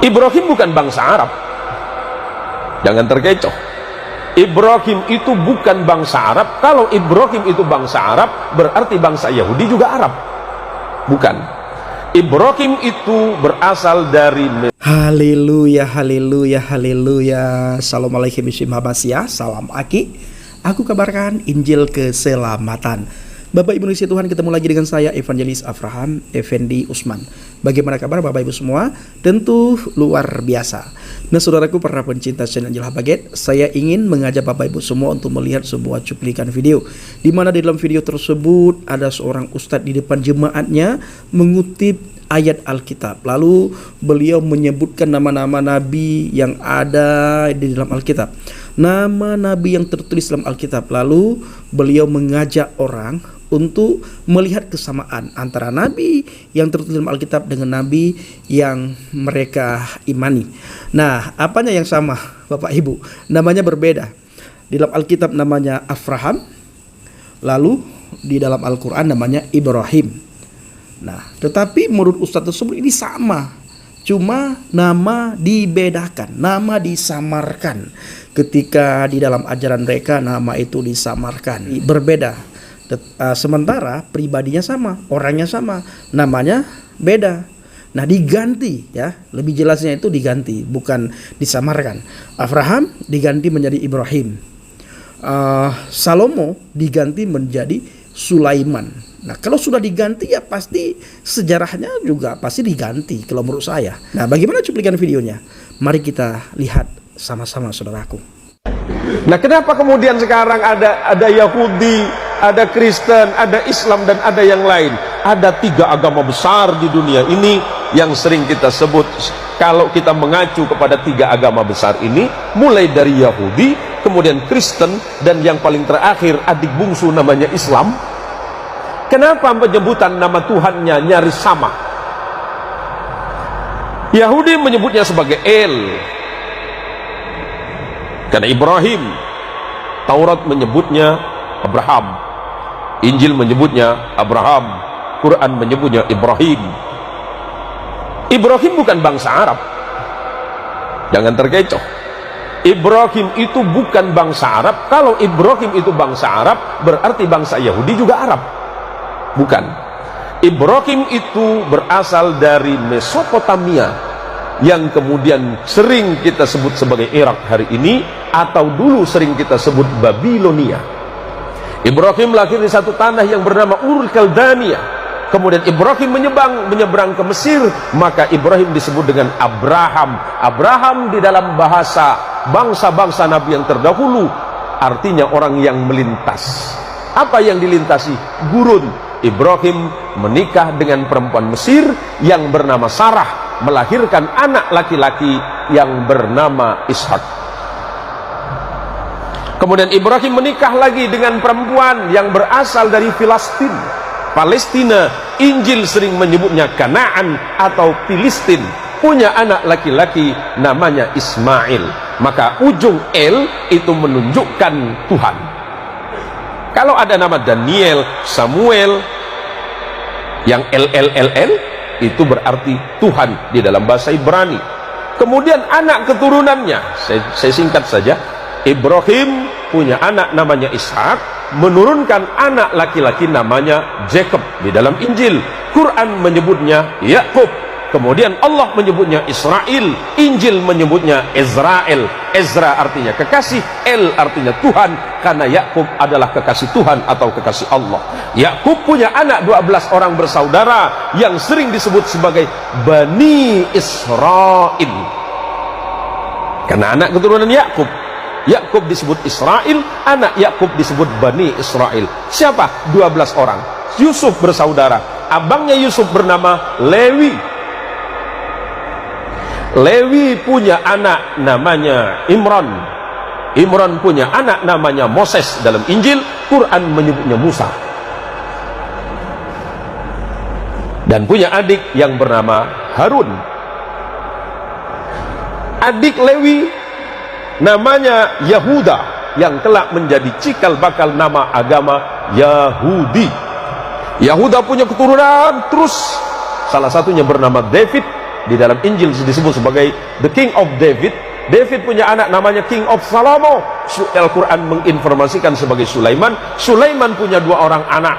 Ibrahim bukan bangsa Arab. Jangan terkecoh. Ibrahim itu bukan bangsa Arab. Kalau Ibrahim itu bangsa Arab, berarti bangsa Yahudi juga Arab. Bukan. Ibrahim itu berasal dari Haleluya, haleluya, haleluya. Assalamualaikum warahmatullahi wabarakatuh. Salam Aki. Aku kabarkan Injil keselamatan. Bapak Ibu Indonesia Tuhan, ketemu lagi dengan saya Evangelis Avraham Effendi Usman. Bagaimana kabar Bapak Ibu semua? Tentu luar biasa. Nah saudaraku para pencinta channel Injil Habaget, saya ingin mengajak Bapak Ibu semua untuk melihat sebuah cuplikan video, di mana di dalam video tersebut ada seorang ustadz di depan jemaatnya mengutip ayat Alkitab. Lalu beliau menyebutkan nama-nama nabi yang ada di dalam Alkitab, nama nabi yang tertulis dalam Alkitab. Lalu beliau mengajak orang untuk melihat kesamaan antara nabi yang tertulis dalam Alkitab dengan nabi yang mereka imani. Nah, apanya yang sama Bapak Ibu? Namanya berbeda. Di dalam Alkitab namanya Avraham, lalu di dalam Al-Quran namanya Ibrahim. Nah, tetapi menurut ustadz tersebut ini sama, cuma nama dibedakan, nama disamarkan. Ketika di dalam ajaran mereka nama itu disamarkan, berbeda. Sementara pribadinya sama, orangnya sama, namanya beda. Nah, diganti ya, lebih jelasnya itu diganti, bukan disamarkan. Avraham diganti menjadi Ibrahim, Salomo diganti menjadi Sulaiman. Nah, kalau sudah diganti ya pasti sejarahnya juga pasti diganti kalau menurut saya. Nah, bagaimana cuplikan videonya? Mari kita lihat sama-sama saudaraku. Nah, kenapa kemudian sekarang ada Yahudi, ada Kristen, ada Islam, dan ada yang lain? Ada 3 agama besar di dunia ini yang sering kita sebut. Kalau kita mengacu kepada 3 agama besar ini, mulai dari Yahudi, kemudian Kristen, dan yang paling terakhir adik bungsu namanya Islam. Kenapa penyebutan nama Tuhannya nyaris sama? Yahudi menyebutnya sebagai El, karena Ibrahim. Taurat menyebutnya Abraham, Injil menyebutnya Abraham, Quran menyebutnya Ibrahim. Ibrahim bukan bangsa Arab. Jangan terkecoh. Ibrahim itu bukan bangsa Arab. Kalau Ibrahim itu bangsa Arab, berarti bangsa Yahudi juga Arab. Bukan. Ibrahim itu berasal dari Mesopotamia, yang kemudian sering kita sebut sebagai Irak hari ini, atau dulu sering kita sebut Babilonia. Ibrahim lahir di satu tanah yang bernama Ur Kaldania. Kemudian Ibrahim menyeberang ke Mesir, maka Ibrahim disebut dengan Abraham. Abraham di dalam bahasa bangsa-bangsa Nabi yang terdahulu artinya orang yang melintas. Apa yang dilintasi? Gurun. Ibrahim menikah dengan perempuan Mesir yang bernama Sarah, melahirkan anak laki-laki yang bernama Ishak. Kemudian Ibrahim menikah lagi dengan perempuan yang berasal dari Filistin, Palestina. Injil sering menyebutnya Kanaan atau Filistin. Punya anak laki-laki namanya Ismail. Maka ujung El itu menunjukkan Tuhan. Kalau ada nama Daniel, Samuel, yang LLLL itu berarti Tuhan di dalam bahasa Ibrani. Kemudian anak keturunannya, saya singkat saja. Ibrahim punya anak namanya Ishak, menurunkan anak laki-laki namanya Jacob di dalam Injil. Quran menyebutnya Yakub. Kemudian Allah menyebutnya Israel, Injil menyebutnya Israel. Ezra artinya kekasih, El artinya Tuhan, karena Yakub adalah kekasih Tuhan atau kekasih Allah. Yakub punya anak 12 orang bersaudara yang sering disebut sebagai Bani Israel, karena anak keturunan Yakub. Yakub disebut Israel, anak Yakub disebut Bani Israel. Siapa? 12 orang. Yusuf bersaudara. Abangnya Yusuf bernama Lewi. Lewi punya anak namanya Imran. Imran punya anak namanya Moses dalam Injil. Quran menyebutnya Musa. Dan punya adik yang bernama Harun. Adik Lewi namanya Yahuda, yang kelak menjadi cikal bakal nama agama Yahudi. Yahuda punya keturunan terus, salah satunya bernama David, di dalam Injil disebut sebagai the King of David. David punya anak namanya King of Salomo. Al-Quran menginformasikan sebagai Sulaiman. Sulaiman punya 2 orang anak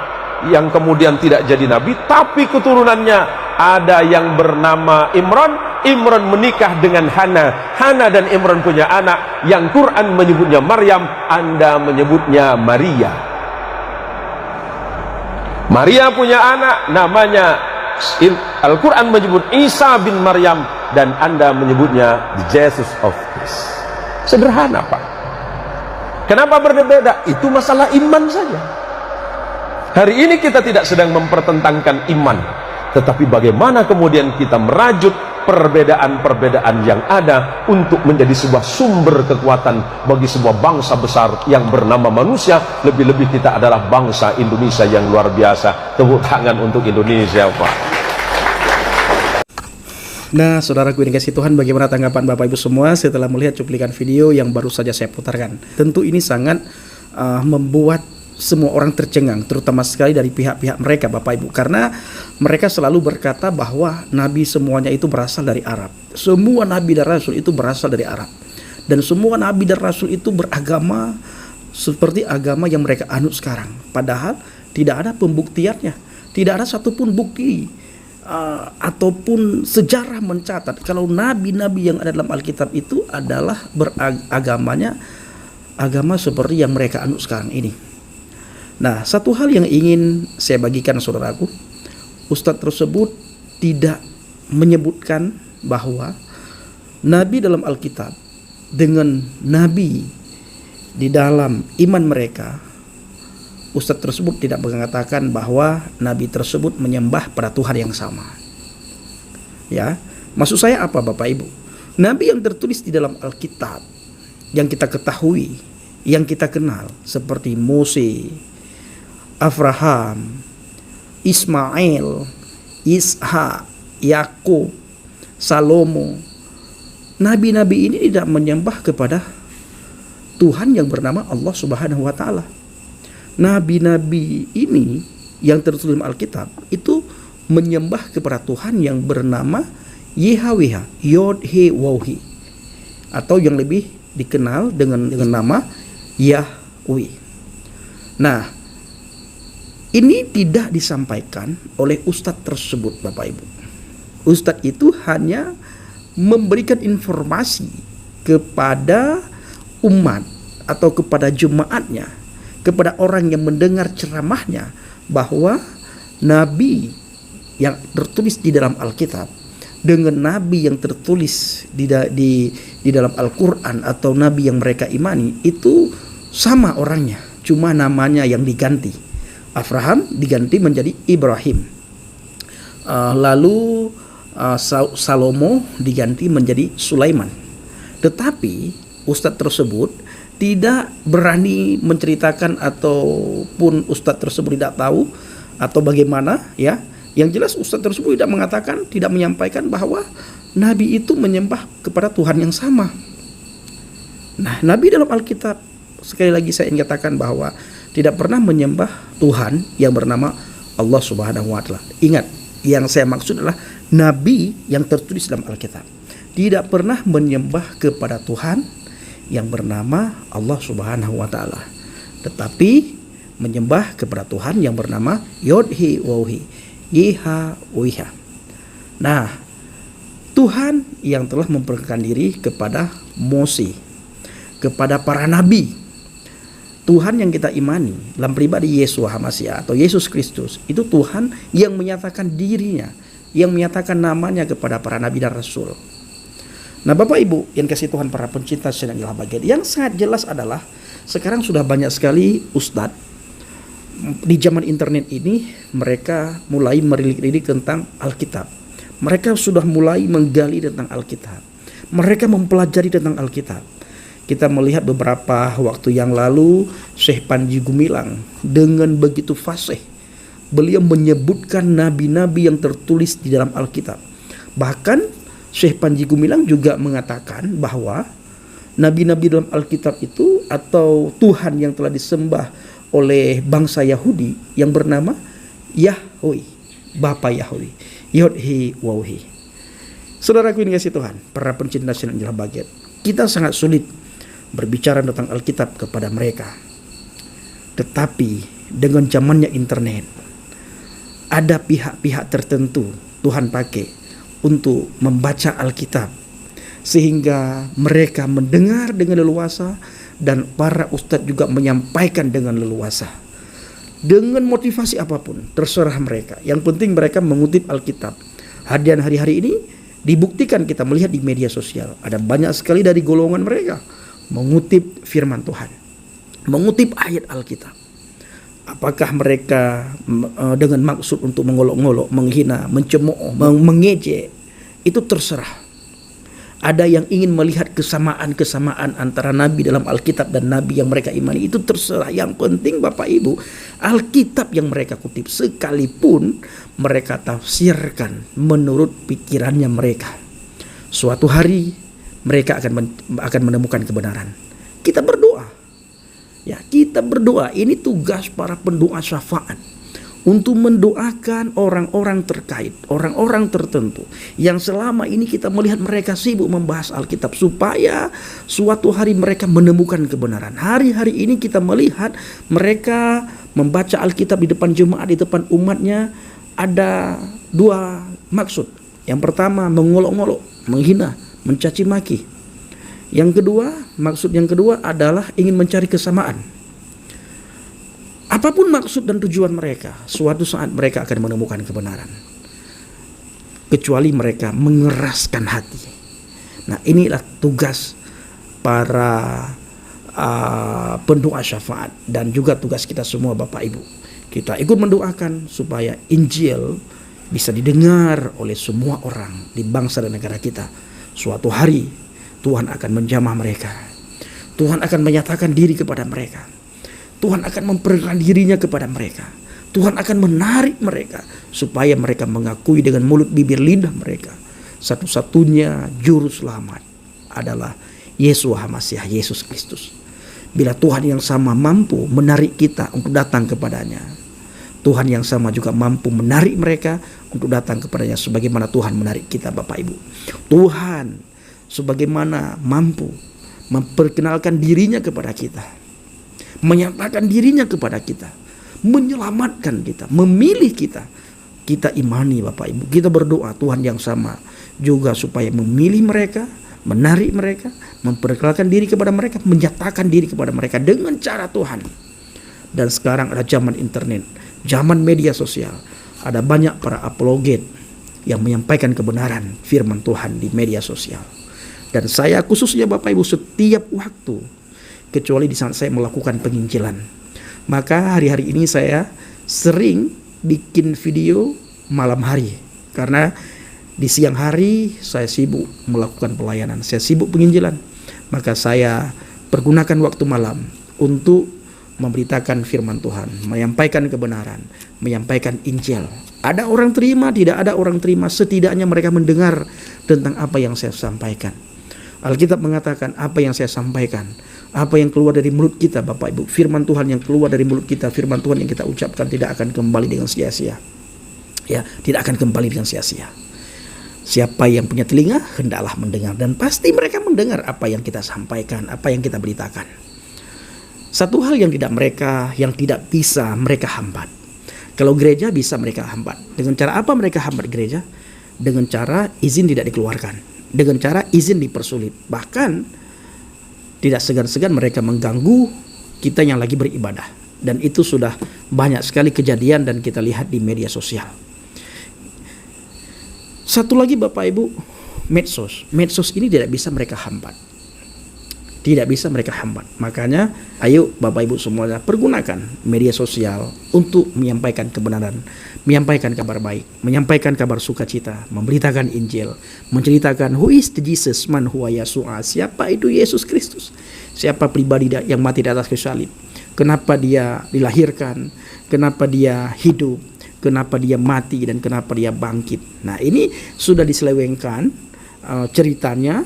yang kemudian tidak jadi nabi, tapi keturunannya ada yang bernama Imran. Imran menikah dengan Hana. Hana dan Imran punya anak yang Quran menyebutnya Maryam, Anda menyebutnya Maria. Maria punya anak namanya, Al-Quran menyebut Isa bin Maryam, dan Anda menyebutnya the Jesus of Christ. Sederhana, Pak. Kenapa berbeda? Itu masalah iman saja. Hari ini kita tidak sedang mempertentangkan iman, tetapi bagaimana kemudian kita merajut perbedaan-perbedaan yang ada untuk menjadi sebuah sumber kekuatan bagi sebuah bangsa besar yang bernama manusia. Lebih-lebih kita adalah bangsa Indonesia yang luar biasa. Tepuk tangan untuk Indonesia, Pak. Nah, saudaraku yang dikasih Tuhan, bagaimana tanggapan Bapak Ibu semua setelah melihat cuplikan video yang baru saja saya putarkan? Tentu ini sangat membuat semua orang tercengang, terutama sekali dari pihak-pihak mereka, Bapak Ibu, karena mereka selalu berkata bahwa nabi semuanya itu berasal dari Arab. Semua nabi dan rasul itu berasal dari Arab, dan semua nabi dan rasul itu beragama seperti agama yang mereka anut sekarang. Padahal tidak ada pembuktiannya, tidak ada satupun bukti ataupun sejarah mencatat kalau nabi-nabi yang ada dalam Alkitab itu adalah beragamanya agama seperti yang mereka anut sekarang ini. Nah, satu hal yang ingin saya bagikan saudaraku, Ustadz tersebut tidak menyebutkan bahwa nabi dalam Alkitab dengan nabi di dalam iman mereka. Ustadz tersebut tidak mengatakan bahwa nabi tersebut menyembah pada Tuhan yang sama. Ya, maksud saya apa, Bapak Ibu? Nabi yang tertulis di dalam Alkitab yang kita ketahui, yang kita kenal seperti Mose, Abraham, Ismail, Ishak, Yakub, Salomo. Nabi-nabi ini tidak menyembah kepada Tuhan yang bernama Allah Subhanahu wa taala. Nabi-nabi ini yang tertulis dalam Alkitab itu menyembah kepada Tuhan yang bernama Yahweh, Yod He Waw He, atau yang lebih dikenal dengan nama Yahweh. Nah, ini tidak disampaikan oleh ustadz tersebut, Bapak Ibu. Ustadz itu hanya memberikan informasi kepada umat atau kepada jemaatnya, kepada orang yang mendengar ceramahnya, bahwa nabi yang tertulis di dalam Alkitab dengan nabi yang tertulis di dalam Al-Quran atau nabi yang mereka imani itu sama orangnya, cuma namanya yang diganti. Abraham diganti menjadi Ibrahim, lalu Salomo diganti menjadi Sulaiman. Tetapi ustadz tersebut tidak berani menceritakan, ataupun ustadz tersebut tidak tahu atau bagaimana, ya. Yang jelas ustadz tersebut tidak mengatakan, tidak menyampaikan bahwa nabi itu menyembah kepada Tuhan yang sama. Nah, nabi dalam Alkitab, sekali lagi saya ingin katakan bahwa tidak pernah menyembah Tuhan yang bernama Allah Subhanahu wa taala. Ingat, yang saya maksud adalah nabi yang tertulis dalam Alkitab tidak pernah menyembah kepada Tuhan yang bernama Allah Subhanahu wa taala, tetapi menyembah kepada Tuhan yang bernama Yod He Waw He, Yahweh. Nah, Tuhan yang telah memperkenalkan diri kepada Mose, kepada para nabi. Tuhan yang kita imani dalam pribadi Yesus HaMashiach atau Yesus Kristus, itu Tuhan yang menyatakan dirinya, yang menyatakan namanya kepada para nabi dan rasul. Nah, Bapak Ibu yang kasih Tuhan, para pencinta sedang bagian, yang sangat jelas adalah sekarang sudah banyak sekali ustadz di zaman internet ini, mereka mulai merilik-rilik tentang Alkitab. Mereka sudah mulai menggali tentang Alkitab. Mereka mempelajari tentang Alkitab. Kita melihat beberapa waktu yang lalu Syekh Panji Gumilang dengan begitu fasih beliau menyebutkan nabi-nabi yang tertulis di dalam Alkitab. Bahkan Syekh Panji Gumilang juga mengatakan bahwa nabi-nabi dalam Alkitab itu, atau Tuhan yang telah disembah oleh bangsa Yahudi yang bernama Yahweh, Bapa Yahweh, Yod He Waw He. Saudaraku ini kasih Tuhan, para pencinta sinar Injil bagian, kita sangat sulit berbicara tentang Alkitab kepada mereka. Tetapi dengan zamannya internet, ada pihak-pihak tertentu Tuhan pakai untuk membaca Alkitab, sehingga mereka mendengar dengan leluasa dan para ustadz juga menyampaikan dengan leluasa. Dengan motivasi apapun, terserah mereka. Yang penting mereka mengutip Alkitab. Hadian hari-hari ini dibuktikan kita melihat di media sosial. Ada banyak sekali dari golongan mereka mengutip firman Tuhan, mengutip ayat Alkitab. Apakah mereka dengan maksud untuk mengolok-ngolok, menghina, mencemooh, mengejek, itu terserah. Ada yang ingin melihat kesamaan-kesamaan antara Nabi dalam Alkitab dan Nabi yang mereka imani, itu terserah. Yang penting Bapak Ibu, Alkitab yang mereka kutip sekalipun mereka tafsirkan menurut pikirannya mereka, suatu hari mereka akan menemukan kebenaran. Kita berdoa. Ya, kita berdoa. Ini tugas para pendoa syafaat untuk mendoakan orang-orang terkait, orang-orang tertentu yang selama ini kita melihat mereka sibuk membahas Alkitab, supaya suatu hari mereka menemukan kebenaran. Hari-hari ini kita melihat mereka membaca Alkitab di depan jemaat, di depan umatnya, ada dua maksud. Yang pertama, mengolok-ngolok, menghina, mencaci maki. Maksud yang kedua adalah ingin mencari kesamaan. Apapun maksud dan tujuan mereka, suatu saat mereka akan menemukan kebenaran. Kecuali mereka mengeraskan hati. Nah, inilah tugas para pendoa syafaat dan juga tugas kita semua Bapak Ibu. Kita ikut mendoakan supaya Injil bisa didengar oleh semua orang di bangsa dan negara kita. Suatu hari Tuhan akan menjamah mereka. Tuhan akan menyatakan diri kepada mereka. Tuhan akan memperkenalkan dirinya kepada mereka. Tuhan akan menarik mereka supaya mereka mengakui dengan mulut, bibir, lidah mereka, satu-satunya juru selamat adalah Yeshua HaMashiach, Yesus Kristus. Bila Tuhan yang sama mampu menarik kita untuk datang kepadanya, Tuhan yang sama juga mampu menarik mereka untuk datang kepadanya sebagaimana Tuhan menarik kita Bapak Ibu. Tuhan sebagaimana mampu memperkenalkan dirinya kepada kita, menyatakan dirinya kepada kita, menyelamatkan kita, memilih kita. Kita imani Bapak Ibu, kita berdoa Tuhan yang sama juga supaya memilih mereka, menarik mereka, memperkenalkan diri kepada mereka, menyatakan diri kepada mereka dengan cara Tuhan. Dan sekarang ada zaman internet, zaman media sosial, ada banyak para apologet yang menyampaikan kebenaran firman Tuhan di media sosial. Dan saya khususnya Bapak Ibu setiap waktu, kecuali di saat saya melakukan penginjilan, maka hari-hari ini saya sering bikin video malam hari, karena di siang hari saya sibuk melakukan pelayanan, saya sibuk penginjilan, maka saya pergunakan waktu malam untuk memberitakan firman Tuhan, menyampaikan kebenaran, menyampaikan Injil. Ada orang terima, tidak ada orang terima, setidaknya mereka mendengar tentang apa yang saya sampaikan. Alkitab mengatakan apa yang saya sampaikan, apa yang keluar dari mulut kita Bapak Ibu, firman Tuhan yang keluar dari mulut kita, firman Tuhan yang kita ucapkan tidak akan kembali dengan sia-sia. Ya, tidak akan kembali dengan sia-sia. Siapa yang punya telinga hendaklah mendengar, dan pasti mereka mendengar apa yang kita sampaikan, apa yang kita beritakan. Satu hal yang tidak bisa mereka hambat. Kalau gereja bisa mereka hambat. Dengan cara apa mereka hambat gereja? Dengan cara izin tidak dikeluarkan, dengan cara izin dipersulit. Bahkan tidak segan-segan mereka mengganggu kita yang lagi beribadah. Dan itu sudah banyak sekali kejadian dan kita lihat di media sosial. Satu lagi Bapak Ibu, medsos. Medsos ini tidak bisa mereka hambat. Tidak bisa mereka hambat. Makanya ayo Bapak Ibu semuanya pergunakan media sosial untuk menyampaikan kebenaran, menyampaikan kabar baik, menyampaikan kabar sukacita, memberitakan Injil, menceritakan who is the Jesus man huwa Yeshua, siapa itu Yesus Kristus, siapa pribadi yang mati di atas kayu salib, kenapa dia dilahirkan, kenapa dia hidup, kenapa dia mati, dan kenapa dia bangkit. Nah, ini sudah diselewengkan ceritanya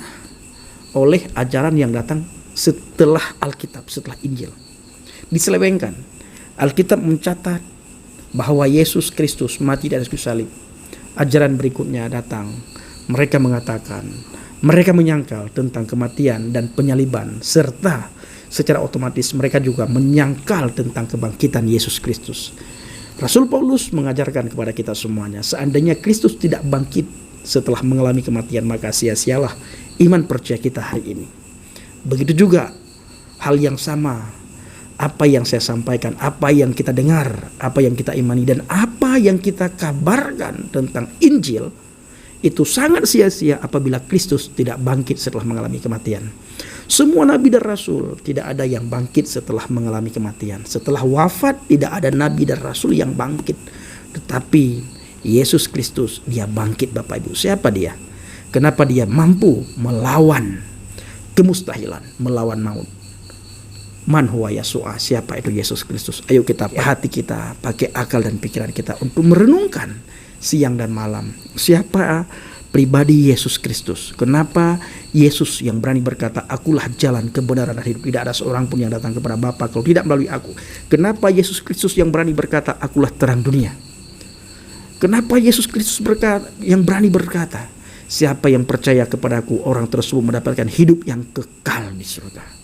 oleh ajaran yang datang setelah Alkitab, setelah Injil. Diselewengkan. Alkitab mencatat bahwa Yesus Kristus mati di atas kayu salib. Ajaran berikutnya datang mereka mengatakan, mereka menyangkal tentang kematian dan penyaliban, serta secara otomatis mereka juga menyangkal tentang kebangkitan Yesus Kristus. Rasul Paulus mengajarkan kepada kita semuanya, seandainya Kristus tidak bangkit setelah mengalami kematian, maka sia-sialah iman percaya kita hari ini. Begitu juga hal yang sama, apa yang saya sampaikan, apa yang kita dengar, apa yang kita imani, dan apa yang kita kabarkan tentang Injil, itu sangat sia-sia apabila Kristus tidak bangkit setelah mengalami kematian. Semua nabi dan rasul tidak ada yang bangkit setelah mengalami kematian. Setelah wafat tidak ada nabi dan rasul yang bangkit. Tetapi Yesus Kristus, dia bangkit Bapak Ibu. Siapa dia? Kenapa dia mampu melawan kemustahilan, melawan maut? Man huwa Yasu'a, siapa itu Yesus Kristus? Ayo kita hati kita, pakai akal dan pikiran kita untuk merenungkan siang dan malam. Siapa pribadi Yesus Kristus? Kenapa Yesus yang berani berkata, akulah jalan, kebenaran dan hidup, tidak ada seorang pun yang datang kepada Bapa kalau tidak melalui aku? Kenapa Yesus Kristus yang berani berkata, akulah terang dunia? Kenapa Yesus Kristus yang berani berkata, siapa yang percaya kepadaku, orang tersebut mendapatkan hidup yang kekal di surga?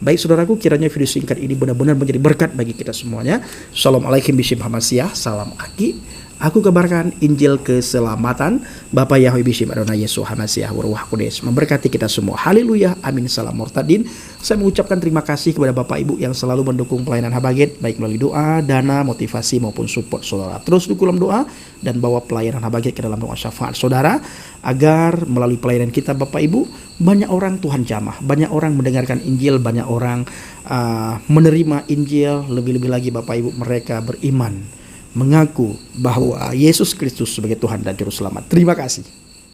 Baik saudaraku, kiranya video singkat ini benar-benar menjadi berkat bagi kita semuanya. Assalamualaikum bishim hamasiah, salam Aki. Aku kabarkan Injil keselamatan. Bapak Yahweh bishim Adonai Yesus hamasiah waruah kudus memberkati kita semua. Haleluya, amin, salam murtadin. Saya mengucapkan terima kasih kepada Bapak Ibu yang selalu mendukung pelayanan Habaget, baik melalui doa, dana, motivasi maupun support saudara. Terus dukung dalam doa dan bawa pelayanan Habaget ke dalam doa syafaat saudara, agar melalui pelayanan kita Bapak Ibu, banyak orang Tuhan jamah, banyak orang mendengarkan Injil, banyak orang menerima Injil, lebih-lebih lagi Bapak Ibu mereka beriman, mengaku bahwa Yesus Kristus sebagai Tuhan dan Juru Selamat. Terima kasih.